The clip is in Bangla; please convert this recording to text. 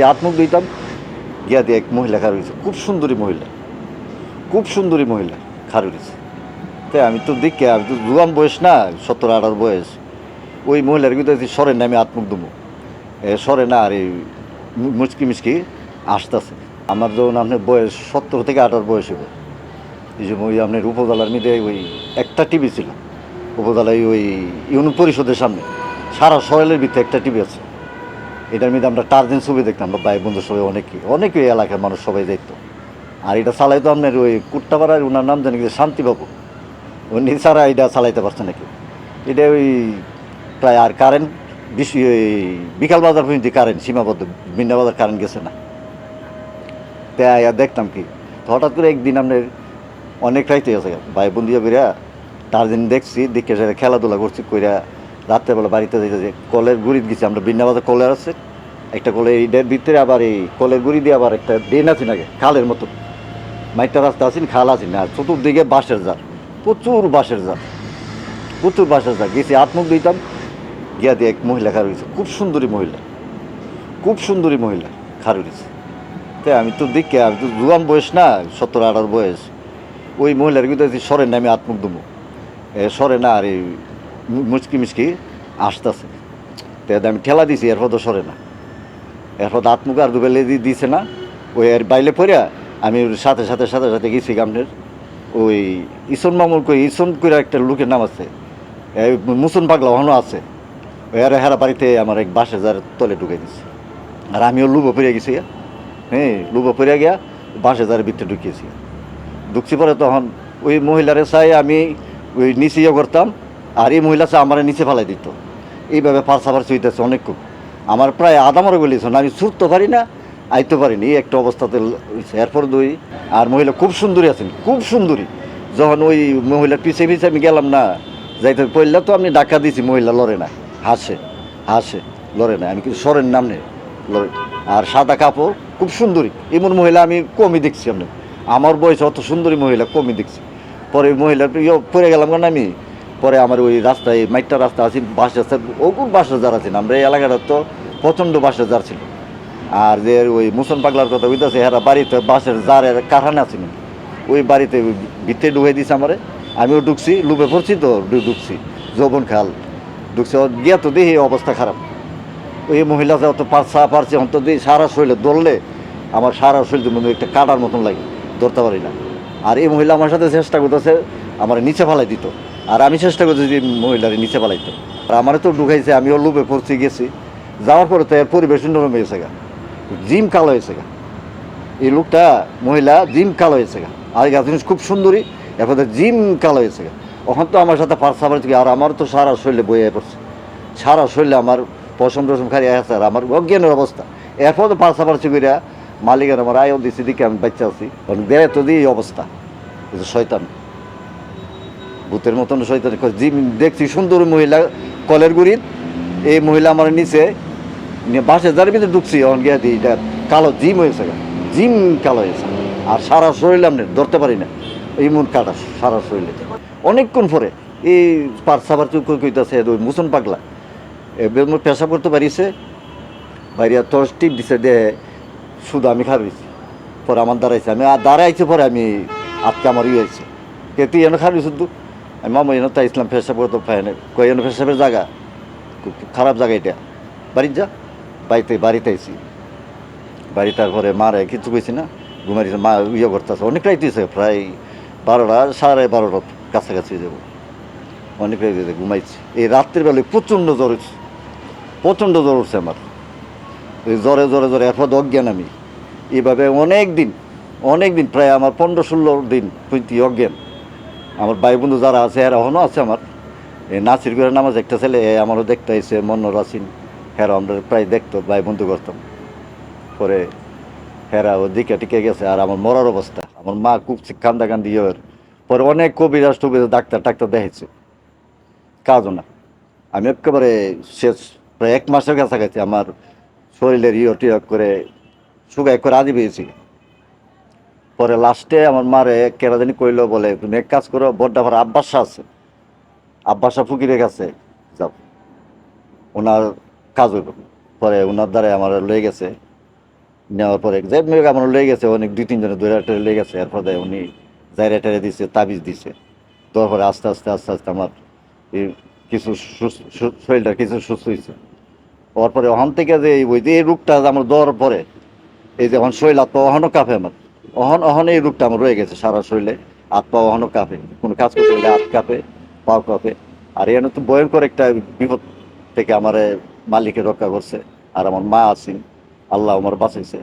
গেছি আত্মুখ দিতাম, গিয়া দিয়ে এক মহিলা খার হয়েছে, খুব সুন্দরী মহিলা, খুব সুন্দরী মহিলা খার হয়েছে। তাই আমি তো দেখি, আমি তো জুয়ান বয়স না, 17-18 বয়স। ওই মহিলার কিন্তু সরেন না, আমি আত্মুখ দেবো, সরে না, আর এই মুচকি মুচকি আসতেছে। আমার যখন আপনার বয়স 17 থেকে 18 বয়স হবে, এই যে ওই আপনার উপজেলার মধ্যে ওই একটা টিভি ছিল, উপজেলায় ওই ইউনিয়ন পরিষদের সামনে সারা শহরের ভিতরে একটা টিভি আছে। এটার মধ্যে আমরা টার্জেন ছবি দেখতাম, আমরা ভাই বন্ধু সবাই, অনেকে এলাকার মানুষ সবাই দেখতো। আর এটা চালাইতো আপনার ওই কুট্টাপাড়ার, ওনার নাম জানি কি, শান্তিবাবু। উনি ছাড়া এটা চালাইতে পারছে নাকি। এটা ওই প্রায় আর কারেন্ট বেশি, ওই বিকাল বাজার পর্যন্ত কারেন্ট সীমাবদ্ধ, বিনা বাজার কারেন্ট গেছে না। তাই আর দেখতাম কি, তো হঠাৎ করে একদিন আপনার অনেক রাইতে আছে ভাই বন্ধিয়া করিয়া টার্জেন দেখছি, দেখে সেটা খেলাধুলা করছি কইরা রাত্রেবেলা বাড়িতে যাইতে যে কলের গুড়িতে গেছি আমরা, বিনা বাজার কলের আছে একটা, কলের এইটার ভিতরে আবার এই কলের গুড়ি দিয়ে আবার একটা ড্রেন আছে নাকি, খালের মতো মাইটটা রাস্তা আছেন, খাল আছেন, আর চতুর্দিকে বাঁশের জার, প্রচুর বাঁশের জার, প্রচুর বাঁশের জার। গেছি আত্মুখ দিতাম, গিয়া দিয়ে এক মহিলা খার হয়েছে, খুব সুন্দরী মহিলা, খুব সুন্দরী মহিলা খার হয়েছে। তাই আমি তো দেখি, আমি তো জুয়ান বয়স না, 17-18 বয়স। ওই মহিলার কিন্তু সরেন না, আমি আত্মুখ দেবো, সরে না, আর এই মুচকি মুচকি আসতেছে। তাই আমি ঠেলা দিছি, এরপর তো সরে না, এরপর আত্মুখ আর দুবেলে দিছে না। ওই আর বাইলে পড়িয়া আমি সাথে সাথে সাথে সাথে গেছি গামনের ওই ইসন মামুর, কই ইসন করে একটা লোকের নাম আছে, মুসন পাগলা ওখানেও আছে। এর হেরা বাড়িতে আমার এক 22,000 তলে ঢুকে দিছে। আর আমিও লুবো পড়িয়া গেছি, হ্যাঁ লুবো পড়িয়া গিয়া 22,000 ভিতরে ঢুকিয়েছি। ঢুকছি পরে তখন ওই মহিলারে চাই আমি ওই নিচে ইয়ে করতাম, আর এই মহিলা চাই আমার নিচে ফেলাই দিত। এইভাবে পারসাপারসি হইতেছে অনেকক্ষণ, আমার প্রায় আধা মরে বলেছে না, আমি ছুটতে পারি না, আইতে পারিনি, এই একটা অবস্থাতে হয়েছে। এরপর দুই আর মহিলা খুব সুন্দরী আছেন, খুব সুন্দরী। যখন ওই মহিলার পিছিয়ে পিছিয়ে আমি গেলাম না, যাইতে পড়লে তো আমি ডাকা দিয়েছি, মহিলা লড়ে না, হাসে হাসে, লড়ে না, আমি কিন্তু সরের নাম নেই, লড়ে। আর সাদা কাপড়, খুব সুন্দরী, এমন মহিলা আমি কমই দেখছি, আপনি আমার বয়সে অত সুন্দরী মহিলা কমই দেখছি। পরে মহিলার পড়ে গেলাম কেন আমি, পরে আমার ওই রাস্তায় মাইটটা রাস্তা আছে, বাস রাস্তা, ওগুন বাসের যার আছে, আমরা এই এলাকাটা তো প্রচণ্ড বাসের যার ছিল। আর যে ওই মুসন পাগলার কথা বুঝতেছে, হেরা বাড়িতে বাসের জারের কারখানা আছে, ওই বাড়িতে ভিতরে ঢুকে দিছে আমারে, আমিও ঢুকছি, লুপে পড়ছি তো ঢুকছি, যৌবন খাল ঢুকছে, গিয়া তো দেখি অবস্থা খারাপ। ওই মহিলা অত পারছে অন্তত সারা শরীরে ধরলে আমার সারা শরীরের মধ্যে একটা কাটার মতন লাগে, ধরতে পারি না। আর এই মহিলা আমার সাথে চেষ্টা করতেছে আমার নিচে ফেলাই দিত, আর আমি চেষ্টা করছি যে মহিলার নিচে ফেলাইতো। আর আমারও তো ঢুকাইছে, আমিও লুপে পড়ছি, গেছি, যাওয়ার পরে তো এর পরিবেশ নরম হয়েছে গা, জিম কালো হয়েছে গা, এই লোকটা মহিলা জিম কালো হয়েছে গা, আর জিনিস খুব সুন্দরী, এরপর জিম কালো হয়েছে গা। ওখান তো আমার সাথে পারসাপার থেকে, আর আমার তো সারা শরীরে বইয়ে পড়ছে, সারা শরীরে আমার পশম টসম খাই আছে, আর আমার অজ্ঞানের অবস্থা। এরপর তো পারসাপারছি করিয়া মালিকের আমার আয়ও দিচ্ছি, দিকে আমি বাচ্চা আছি, কারণ দেয় তো দিয়ে এই অবস্থা, শয়তান ভূতের মতন শয়তান। জিম দেখছি সুন্দর মহিলা কলের গুড়ির, এই মহিলা আমার নিচে বাসে যার ভিতরে ঢুকছি, অন গিয়া দিই এটা কালো জিম হয়েছে, জিম কালো হয়েছে, আর সারা শরীরে আপনি ধরতে পারি না, এই মন কাটা সারা শরীরে। অনেকক্ষণ পরে এই পারসাবার চুপ কইতেছে ওই মুসন পাগলা এবার পেশাব করতে পারিছে, বাইরিয়া তো টিপ দিছে দে, শুধু আমি খাবিছি। পরে আমার দাঁড়াইছে, আমি আর দাঁড়াইছে, পরে আমি আজকে আমার ইয়ে হয়েছে, কে তুই এনে খাবি শুধু, আমি মামা এনে তাই ইসলাম পেশাব করতে পাই না, কই এনে পেশাবের জায়গা, খুব খারাপ জায়গা এটা, বাড়ির যা। বাড়িতে আইছি, বাড়ি তারপরে মারে কিছু কইছি না, ঘুমাইছে, মা ইয়ে করতেছে, অনেক রাইতেছে, প্রায় 12টা 12:30 কাছাকাছি যাবো, অনেক রাইতেছে, ঘুমাইছি। এই রাত্রের বেলায় প্রচণ্ড জ্বর উঠছে, প্রচণ্ড জ্বর উঠছে আমার, ওই জ্বরে জ্বরে জ্বরে এরপর অজ্ঞান আমি। এইভাবে অনেক দিন প্রায় আমার 15-16 দিন পর্যন্ত অজ্ঞান। আমার ভাই বন্ধু যারা আছে এরা এখনও আছে, আমার এই নাসির করে নামাজ একটা ছেলে আমারও দেখতে আইসে, মন্নর আসিন, হেরা আমরা প্রায় দেখতো, ভাই বন্ধু করতাম। পরে হেরা ও দিকে টিকে গেছে, আর আমার মরার অবস্থা, আমার মা খুব কান্দি ইয়ের। পরে অনেক কবিরাজ টবিরাজ ডাক্তার দেখাইছে, কাজও না। আমি একেবারে শেষ, প্রায় 1 মাসের কাছাকাছি আমার শরীরের টিয় করে শুকাই করে আদি পেয়েছি। পরে লাস্টে আমার মারে কেরা জানি কইলো, বলে তুমি এক কাজ করো, বড্ডা আব্বাস শাহ আছে, আব্বাস শাহ ফকিরের কাছে যাও, ওনার কাজ হইব। পরে ওনার দ্বারা আমার লয়ে গেছে, নেওয়ার পরে যে মেয়ে আমার লেগে গেছে অনেক 2-3 জনে দৌড়ে লেগে গেছে, এরপর দেয় উনি জায়রা টাইরা দিছে, তাবিজ দিছে। দেওয়ার পরে আস্তে আস্তে আস্তে আস্তে আমার এই কিছু শরীরটা কিছু সুস্থ হয়েছে। হওয়ার পরে ওখান থেকে যে ওই যে এই রোগটা আমার দেওয়ার পরে এই যে এখন শরীর হাত পা অহনও কাঁপে আমার, অহন এই রোগটা আমার রয়ে গেছে সারা শরীরে, হাত পা অহনও কাঁপে, কোনো কাজ করতে গেলে হাত কাঁপে, পাও কাঁপে। আর এখানে তো ভয়ঙ্কর একটা বিপদ থেকে আমার মালিকে রক্ষা করছে। আর আমার মা আছেন, আল্লাহ আমার বাঁচাইছে।